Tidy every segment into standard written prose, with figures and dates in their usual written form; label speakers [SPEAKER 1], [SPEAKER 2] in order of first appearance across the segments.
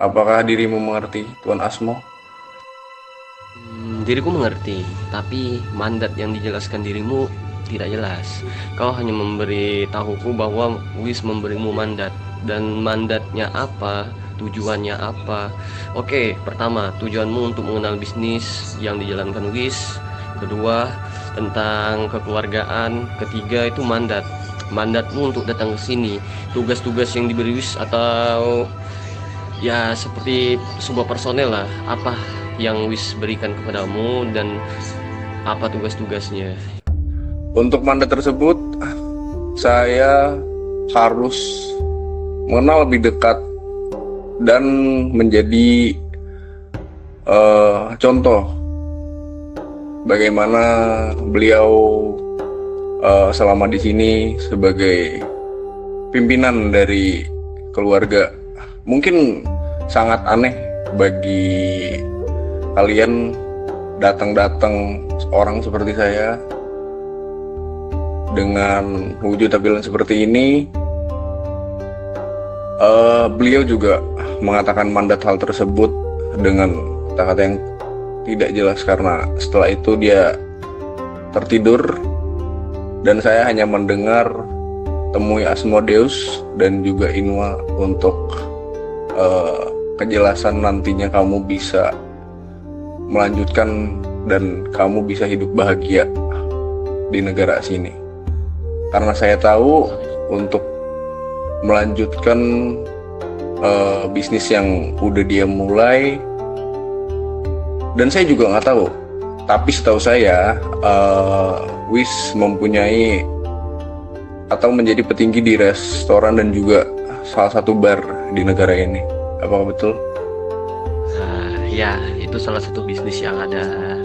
[SPEAKER 1] Apakah dirimu mengerti, Tuan Asmo?
[SPEAKER 2] Diriku mengerti, tapi mandat yang dijelaskan dirimu tidak jelas. Kau hanya memberi tahuku bahwa Wis memberimu mandat, dan mandatnya apa, tujuannya apa. Oke, pertama, tujuanmu untuk mengenal bisnis yang dijalankan Wis. Kedua, tentang kekeluargaan. Ketiga, itu mandat. Mandatmu untuk datang ke sini, tugas-tugas yang diberi Wis atau ya seperti sebuah personel lah, apa yang Wis berikan kepadamu dan apa tugas-tugasnya.
[SPEAKER 1] Untuk mandat tersebut, saya harus mengenal lebih dekat dan menjadi contoh bagaimana beliau selama di sini sebagai pimpinan dari keluarga. Mungkin sangat aneh bagi kalian datang-datang orang seperti saya dengan wujud tampilan seperti ini. Beliau juga mengatakan mandat hal tersebut dengan kata-kata yang tidak jelas, karena setelah itu dia tertidur dan saya hanya mendengar temui Asmodeus dan juga Inua untuk kejelasan nantinya kamu bisa melanjutkan dan kamu bisa hidup bahagia di negara sini. Karena saya tahu untuk melanjutkan bisnis yang udah dia mulai, dan saya juga nggak tahu. Tapi setahu saya, Wis mempunyai atau menjadi petinggi di restoran dan juga salah satu bar di negara ini. Apakah betul?
[SPEAKER 2] Ya, itu salah satu bisnis yang ada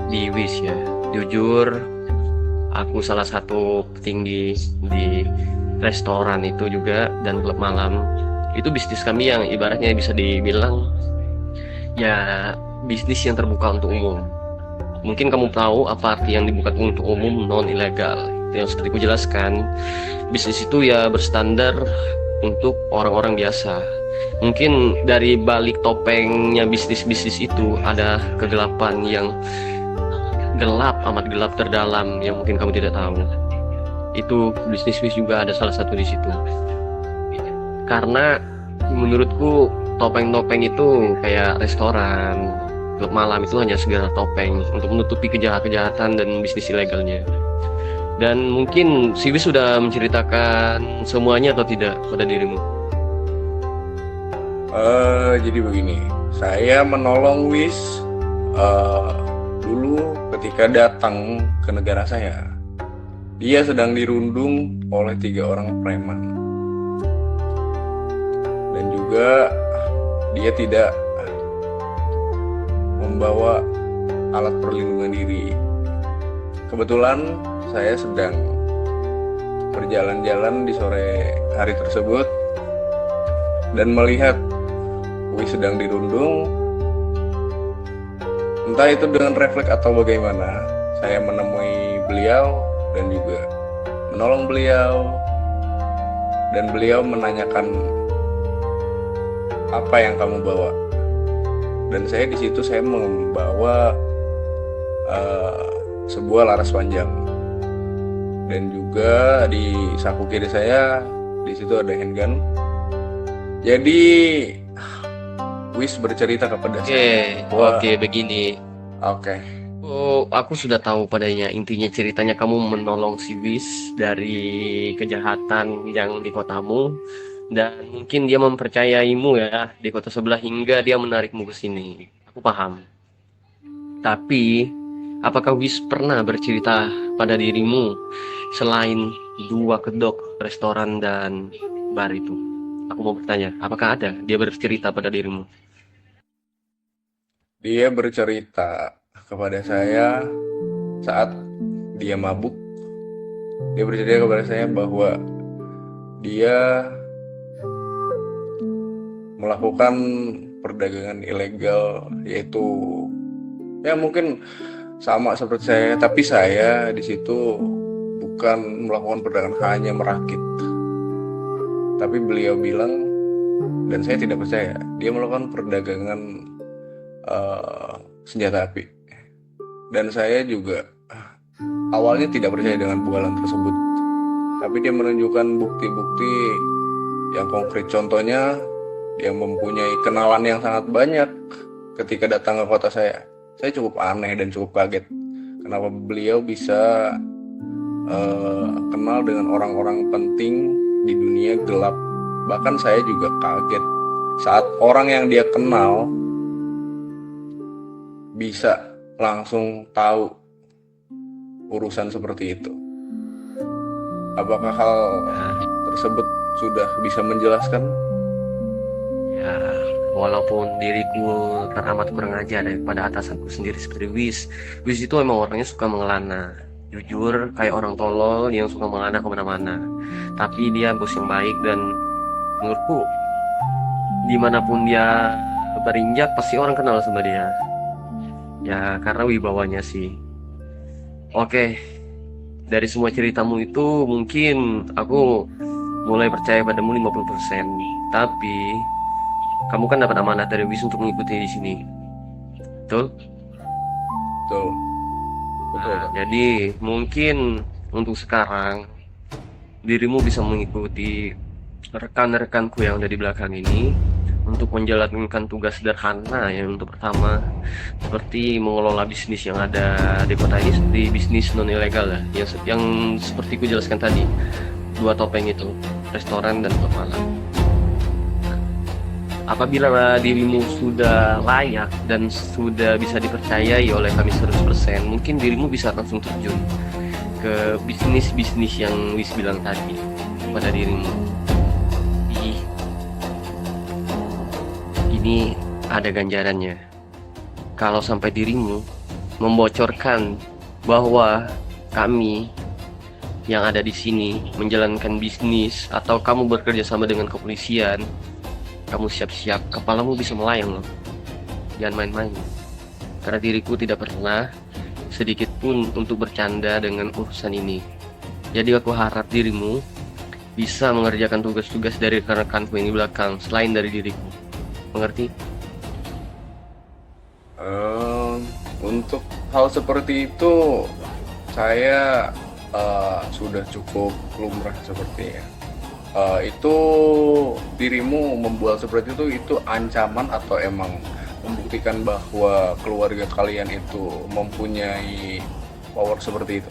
[SPEAKER 2] di Wis ya. Jujur, aku salah satu petinggi di restoran itu juga dan klub malam. Itu bisnis kami yang ibaratnya bisa dibilang ya bisnis yang terbuka untuk umum. Mungkin kamu tahu apa arti yang dibuka untuk umum, non ilegal. Itu yang seperti ku jelaskan, bisnis itu ya berstandar untuk orang-orang biasa. Mungkin dari balik topengnya bisnis-bisnis itu ada kegelapan yang gelap, amat gelap terdalam yang mungkin kamu tidak tahu. Itu bisnis juga ada salah satu di situ. Karena menurutku topeng-topeng itu kayak restoran, klub malam itu hanya segala topeng untuk menutupi kejahatan dan bisnis ilegalnya. Dan mungkin Siwi sudah menceritakan semuanya atau tidak pada dirimu?
[SPEAKER 1] Jadi begini, saya menolong Wis dulu ketika datang ke negara saya. Dia sedang dirundung oleh 3 orang preman, dan juga dia tidak membawa alat perlindungan diri. Kebetulan saya sedang berjalan-jalan di sore hari tersebut dan melihat Wis sedang dirundung. Entah itu dengan refleks atau bagaimana, saya menemui beliau dan juga menolong beliau, dan beliau menanyakan apa yang kamu bawa. Dan saya di situ saya membawa sebuah laras panjang, dan juga di saku kiri saya di situ ada handgun. Jadi Wis bercerita kepada saya bahwa
[SPEAKER 2] Oke, begini.
[SPEAKER 1] oke.
[SPEAKER 2] Oh, aku sudah tahu padanya. Intinya ceritanya kamu menolong si Wis dari kejahatan yang di kotamu, dan mungkin dia mempercayaimu ya di kota sebelah hingga dia menarikmu ke sini. Aku paham. Tapi, apakah Wis pernah bercerita pada dirimu selain 2 kedok, restoran dan bar itu? Aku mau bertanya, apakah ada dia bercerita pada dirimu?
[SPEAKER 1] Dia bercerita kepada saya saat dia mabuk. Dia bercerita kepada saya bahwa dia melakukan perdagangan ilegal, yaitu ya mungkin sama seperti saya, tapi saya di situ bukan melakukan perdagangan, hanya merakit. Tapi beliau bilang dan saya tidak percaya dia melakukan perdagangan senjata api. Dan saya juga awalnya tidak percaya dengan bualan tersebut, tapi dia menunjukkan bukti-bukti yang konkret. Contohnya, dia mempunyai kenalan yang sangat banyak ketika datang ke kota saya. Saya cukup aneh dan cukup kaget kenapa beliau bisa kenal dengan orang-orang penting di dunia gelap. Bahkan saya juga kaget saat orang yang dia kenal bisa langsung tahu urusan seperti itu. Apakah hal
[SPEAKER 2] Nah,
[SPEAKER 1] tersebut sudah bisa menjelaskan?
[SPEAKER 2] ya, walaupun diriku teramat kurang ajar daripada atasanku sendiri seperti Wis. Wis itu emang orangnya suka mengelana. Jujur, kayak orang tolol yang suka mengelana kemana-mana. Tapi dia bos yang baik dan menurutku dimanapun dia berinjak pasti orang kenal sama dia. Ya karena wibawanya sih. Oke, dari semua ceritamu itu mungkin aku mulai percaya padamu 50%. Tapi kamu kan dapat amanah dari Wis untuk mengikuti di sini. Betul?
[SPEAKER 1] Betul, betul,
[SPEAKER 2] Nah,
[SPEAKER 1] Pak.
[SPEAKER 2] jadi mungkin untuk sekarang dirimu bisa mengikuti rekan-rekanku yang ada di belakang ini untuk menjalankan tugas sederhana yang untuk pertama seperti mengelola bisnis yang ada di kota ini seperti bisnis non ilegal ya yang seperti ku jelaskan tadi, dua topeng itu, restoran dan klub malam. Apabila dirimu sudah layak dan sudah bisa dipercayai oleh kami 100%, mungkin dirimu bisa langsung terjun ke bisnis-bisnis yang Wis bilang tadi pada dirimu. Ih, ini ada ganjarannya. Kalau sampai dirimu membocorkan bahwa kami yang ada di sini menjalankan bisnis atau kamu bekerja sama dengan kepolisian, kamu siap-siap, kepalamu bisa melayang loh. Jangan main-main. Karena diriku tidak pernah sedikit pun untuk bercanda dengan urusan ini. Jadi aku harap dirimu bisa mengerjakan tugas-tugas dari rekan-rekanku yang di belakang selain dari diriku. Mengerti?
[SPEAKER 1] Untuk hal seperti itu saya sudah cukup lumrah sepertinya. Itu dirimu membuat seperti itu ancaman atau emang membuktikan bahwa keluarga kalian itu mempunyai power seperti itu?